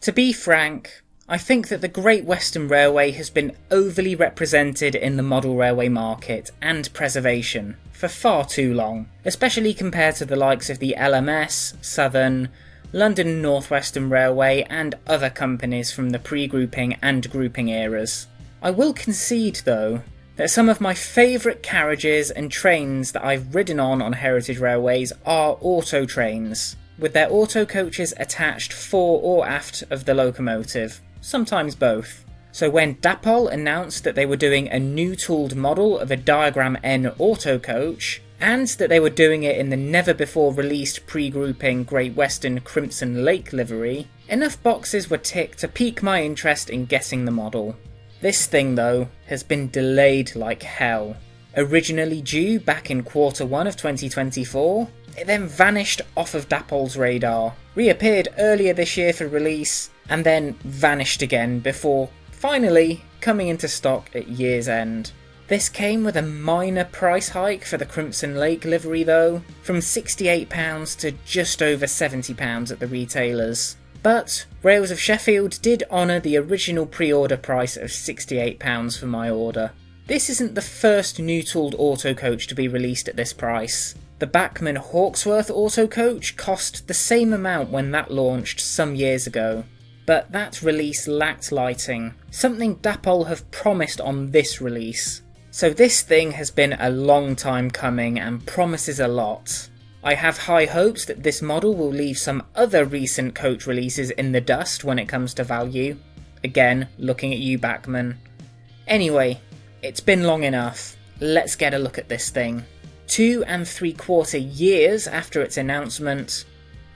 To be frank, I think that the Great Western Railway has been overly represented in the model railway market and preservation for far too long, especially compared to the likes of the LMS, Southern, London North Western Railway and other companies from the pre-grouping and grouping eras. I will concede though that some of my favourite carriages and trains that I've ridden on heritage railways are auto trains, with their auto coaches attached fore or aft of the locomotive, sometimes both. So when Dapol announced that they were doing a new tooled model of a Diagram N Autocoach, and that they were doing it in the never before released pre-grouping Great Western Crimson Lake livery, enough boxes were ticked to pique my interest in getting the model. This thing though has been delayed like hell. Originally due back in Q1 of 2024, it then vanished off of Dapol's radar, reappeared earlier this year for release, and then vanished again before finally coming into stock at year's end. This came with a minor price hike for the Crimson Lake livery though, from £68 to just over £70 at the retailers. But Rails of Sheffield did honour the original pre-order price of £68 for my order. This isn't the first new tooled autocoach to be released at this price. The Bachmann Hawksworth Autocoach cost the same amount when that launched some years ago, but that release lacked lighting, something Dapol have promised on this release. So this thing has been a long time coming and promises a lot. I have high hopes that this model will leave some other recent coach releases in the dust when it comes to value. Again, looking at you, Bachmann. Anyway, it's been long enough. Let's get a look at this thing. 2 3/4 years after its announcement,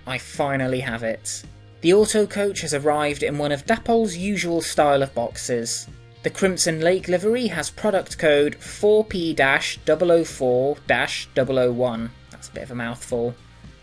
I finally have it. The Autocoach has arrived in one of Dapol's usual style of boxes. The Crimson Lake livery has product code 4P-004-001. That's a bit of a mouthful.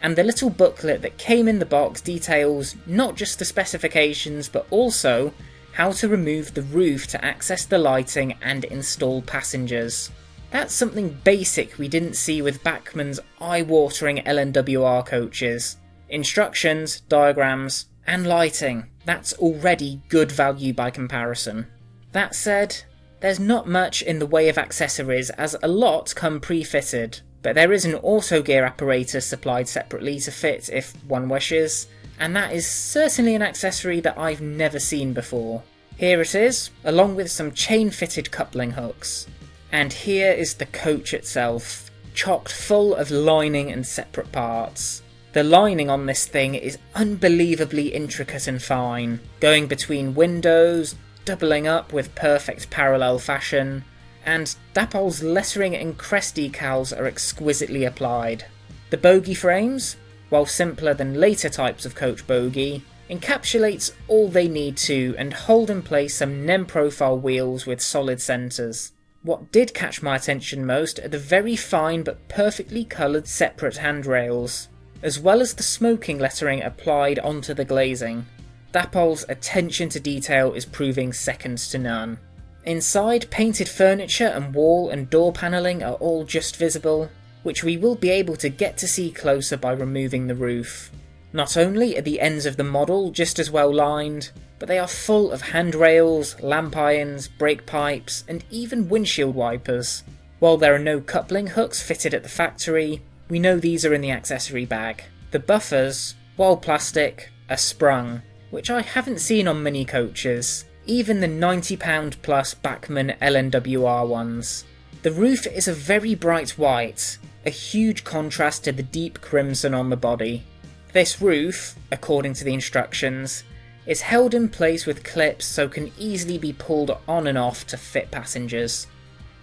And the little booklet that came in the box details not just the specifications but also how to remove the roof to access the lighting and install passengers. That's something basic we didn't see with Bachmann's eye-watering LNWR coaches. Instructions, diagrams, and lighting. That's already good value by comparison. That said, there's not much in the way of accessories as a lot come pre-fitted, but there is an auto gear apparatus supplied separately to fit if one wishes, and that is certainly an accessory that I've never seen before. Here it is, along with some chain-fitted coupling hooks. And here is the coach itself, chocked full of lining and separate parts. The lining on this thing is unbelievably intricate and fine, going between windows, doubling up with perfect parallel fashion, and Dapol's lettering and crest decals are exquisitely applied. The bogie frames, while simpler than later types of coach bogie, encapsulates all they need to and hold in place some NEM profile wheels with solid centres. What did catch my attention most are the very fine but perfectly coloured separate handrails, as well as the smoking lettering applied onto the glazing. Dapol's attention to detail is proving second to none. Inside, painted furniture and wall and door panelling are all just visible, which we will be able to get to see closer by removing the roof. Not only are the ends of the model just as well lined, but they are full of handrails, lamp irons, brake pipes, and even windshield wipers. While there are no coupling hooks fitted at the factory, we know these are in the accessory bag. The buffers, while plastic, are sprung, which I haven't seen on many coaches, even the £90 plus Bachmann LNWR ones. The roof is a very bright white, a huge contrast to the deep crimson on the body. This roof, according to the instructions, is held in place with clips so can easily be pulled on and off to fit passengers.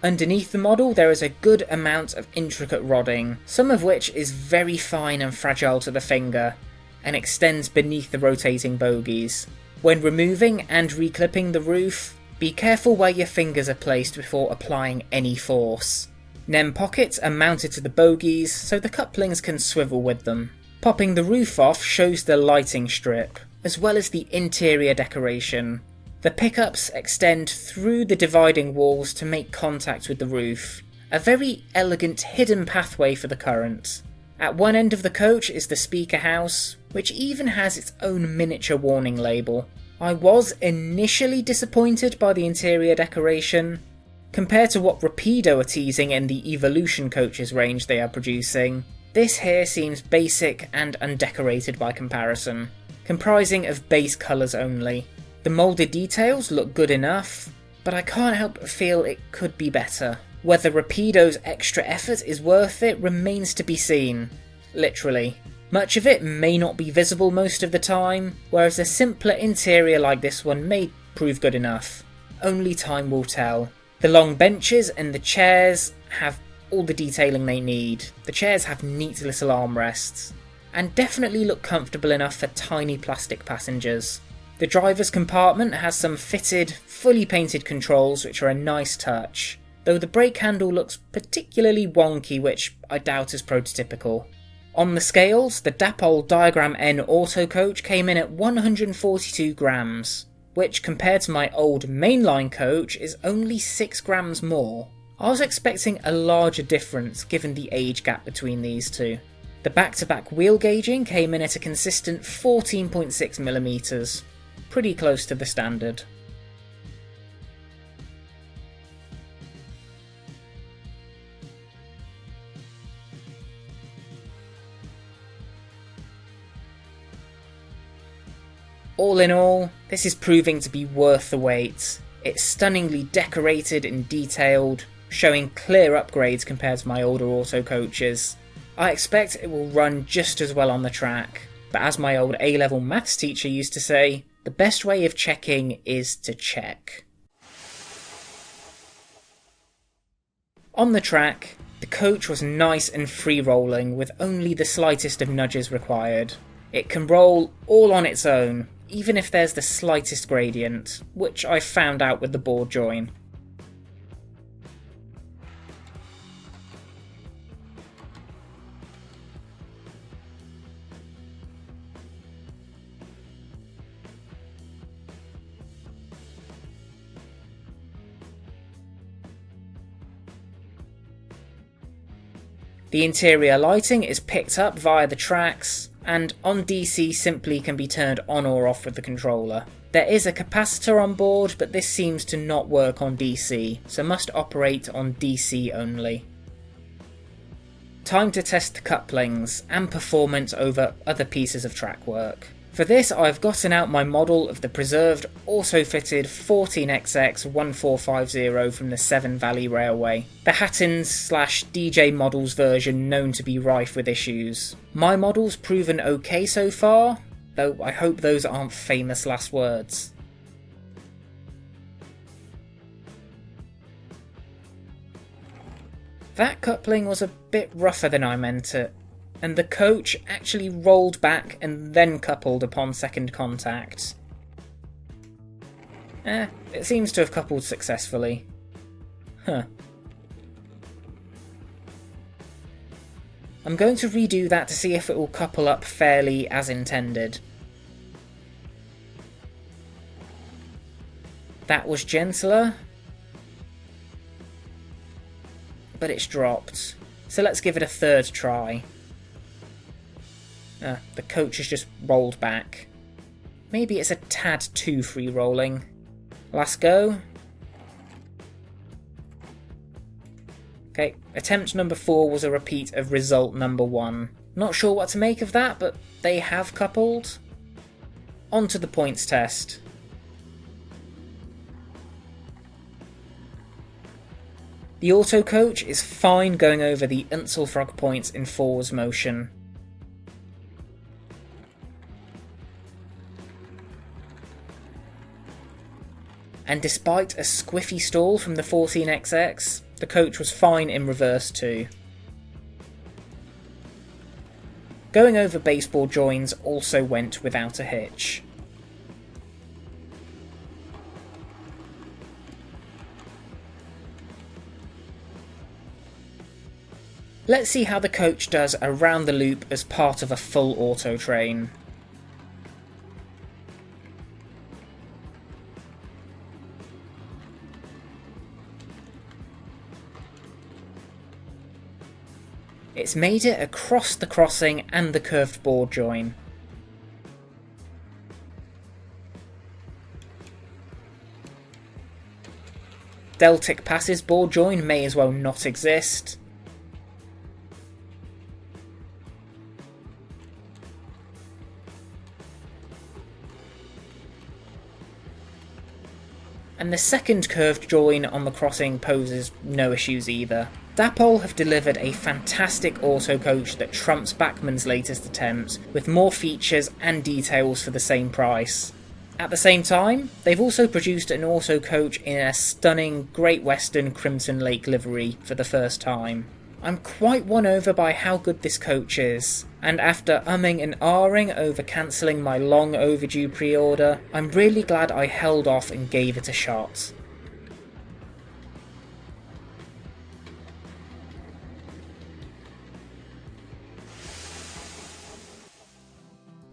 Underneath the model there is a good amount of intricate rodding, some of which is very fine and fragile to the finger, and extends beneath the rotating bogies. When removing and reclipping the roof, be careful where your fingers are placed before applying any force. NEM pockets are mounted to the bogies so the couplings can swivel with them. Popping the roof off shows the lighting strip, as well as the interior decoration. The pickups extend through the dividing walls to make contact with the roof, a very elegant hidden pathway for the current. At one end of the coach is the speaker house, which even has its own miniature warning label. I was initially disappointed by the interior decoration. Compared to what Rapido are teasing in the Evolution coaches range they are producing, this here seems basic and undecorated by comparison, comprising of base colours only. The moulded details look good enough, but I can't help but feel it could be better. Whether Rapido's extra effort is worth it remains to be seen. Literally. Much of it may not be visible most of the time, whereas a simpler interior like this one may prove good enough. Only time will tell. The long benches and the chairs have all the detailing they need. The chairs have neat little armrests, and definitely look comfortable enough for tiny plastic passengers. The driver's compartment has some fitted, fully painted controls which are a nice touch, though the brake handle looks particularly wonky, which I doubt is prototypical. On the scales, the Dapol Diagram N Autocoach came in at 142 grams, which compared to my old mainline coach is only 6 grams more. I was expecting a larger difference given the age gap between these two. The back-to-back wheel gauging came in at a consistent 14.6mm, pretty close to the standard. All in all, this is proving to be worth the wait. It's stunningly decorated and detailed, showing clear upgrades compared to my older auto coaches. I expect it will run just as well on the track, but as my old A-level maths teacher used to say, the best way of checking is to check. On the track, the coach was nice and free-rolling with only the slightest of nudges required. It can roll all on its own, even if there's the slightest gradient, which I found out with the board join. The interior lighting is picked up via the tracks, and on DC simply can be turned on or off with the controller. There is a capacitor on board, but this seems to not work on DC, so must operate on DC only. Time to test the couplings and performance over other pieces of track work. For this, I've gotten out my model of the preserved auto-fitted 14XX1450 from the Severn Valley Railway, the Hattons/DJ models version known to be rife with issues. My model's proven okay so far, though I hope those aren't famous last words. That coupling was a bit rougher than I meant it, and the coach actually rolled back and then coupled upon second contact. It seems to have coupled successfully. I'm going to redo that to see if it will couple up fairly as intended. That was gentler, but it's dropped. So let's give it a third try. The coach has just rolled back. Maybe it's a tad too free rolling. Last go. Okay, attempt number 4 was a repeat of result number 1. Not sure what to make of that, but they have coupled. On to the points test. The auto coach is fine going over the Unselfrog points in forwards motion. And despite a squiffy stall from the 14XX, the coach was fine in reverse too. Going over baseboard joins also went without a hitch. Let's see how the coach does around the loop as part of a full auto train. It's made it across the crossing and the curved board join. Deltic passes board join may as well not exist. And the second curved join on the crossing poses no issues either. Dapol have delivered a fantastic autocoach that trumps Bachmann's latest attempts, with more features and details for the same price. At the same time, they've also produced an autocoach in a stunning Great Western Crimson Lake livery for the first time. I'm quite won over by how good this coach is, and after umming and ahhing over cancelling my long overdue pre-order, I'm really glad I held off and gave it a shot.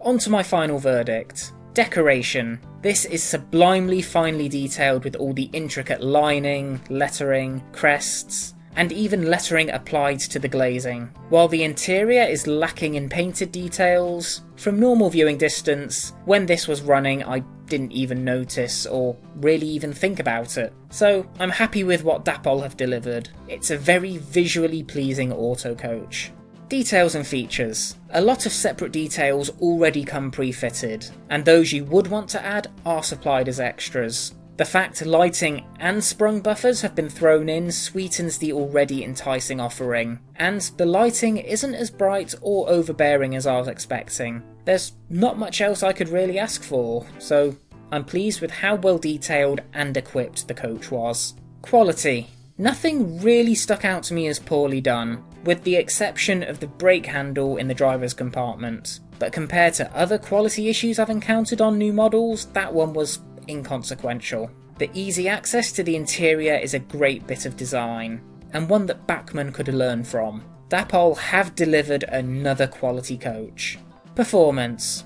On to my final verdict. Decoration. This is sublimely finely detailed with all the intricate lining, lettering, crests, and even lettering applied to the glazing. While the interior is lacking in painted details, from normal viewing distance, when this was running I didn't even notice or really even think about it. So I'm happy with what Dapol have delivered. It's a very visually pleasing autocoach. Details and features. A lot of separate details already come pre-fitted, and those you would want to add are supplied as extras. The fact lighting and sprung buffers have been thrown in sweetens the already enticing offering, and the lighting isn't as bright or overbearing as I was expecting. There's not much else I could really ask for, so I'm pleased with how well detailed and equipped the coach was. Quality. Nothing really stuck out to me as poorly done, with the exception of the brake handle in the driver's compartment. But compared to other quality issues I've encountered on new models, that one was inconsequential. The easy access to the interior is a great bit of design, and one that Bachmann could learn from. Dapol have delivered another quality coach. Performance.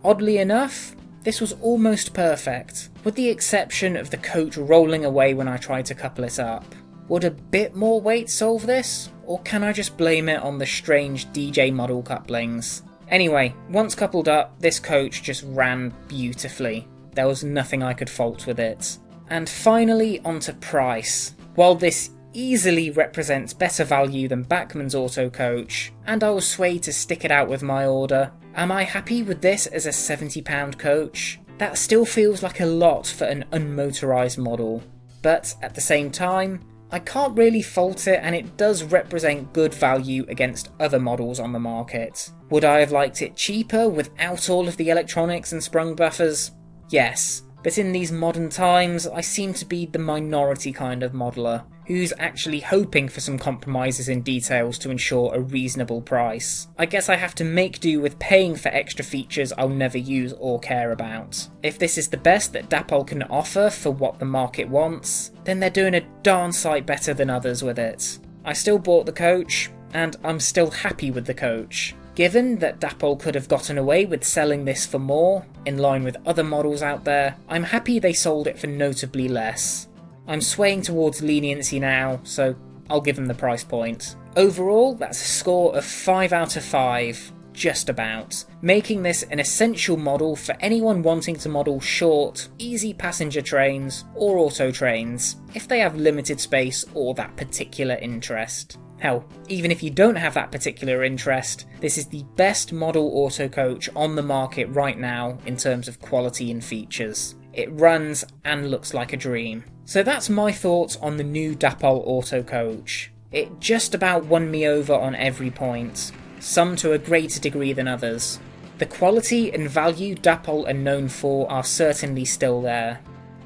Oddly enough, this was almost perfect, with the exception of the coach rolling away when I tried to couple it up. Would a bit more weight solve this, or can I just blame it on the strange DJ model couplings? Anyway, once coupled up, this coach just ran beautifully. There was nothing I could fault with it. And finally, onto price. While this easily represents better value than Bachmann's autocoach, and I was swayed to stick it out with my order, am I happy with this as a £70 coach? That still feels like a lot for an unmotorised model, but at the same time, I can't really fault it, and it does represent good value against other models on the market. Would I have liked it cheaper without all of the electronics and sprung buffers? Yes, but in these modern times I seem to be the minority kind of modeler, who's actually hoping for some compromises in details to ensure a reasonable price. I guess I have to make do with paying for extra features I'll never use or care about. If this is the best that Dapol can offer for what the market wants, then they're doing a darn sight better than others with it. I still bought the coach, and I'm still happy with the coach. Given that Dapol could have gotten away with selling this for more, in line with other models out there, I'm happy they sold it for notably less. I'm swaying towards leniency now, so I'll give them the price point. Overall, that's a score of 5 out of 5, just about, making this an essential model for anyone wanting to model short, easy passenger trains or auto trains, if they have limited space or that particular interest. Hell, even if you don't have that particular interest, this is the best model autocoach on the market right now in terms of quality and features. It runs and looks like a dream. So that's my thoughts on the new Dapol autocoach. It just about won me over on every point, some to a greater degree than others. The quality and value Dapol are known for are certainly still there.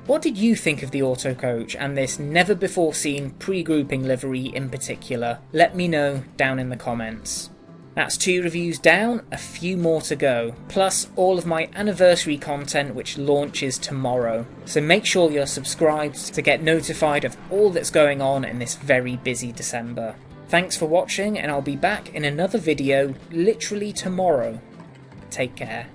What did you think of the autocoach and this never before seen pre-grouping livery in particular? Let me know down in the comments. That's 2 reviews down, a few more to go, plus all of my anniversary content which launches tomorrow. So make sure you're subscribed to get notified of all that's going on in this very busy December. Thanks for watching, and I'll be back in another video literally tomorrow. Take care.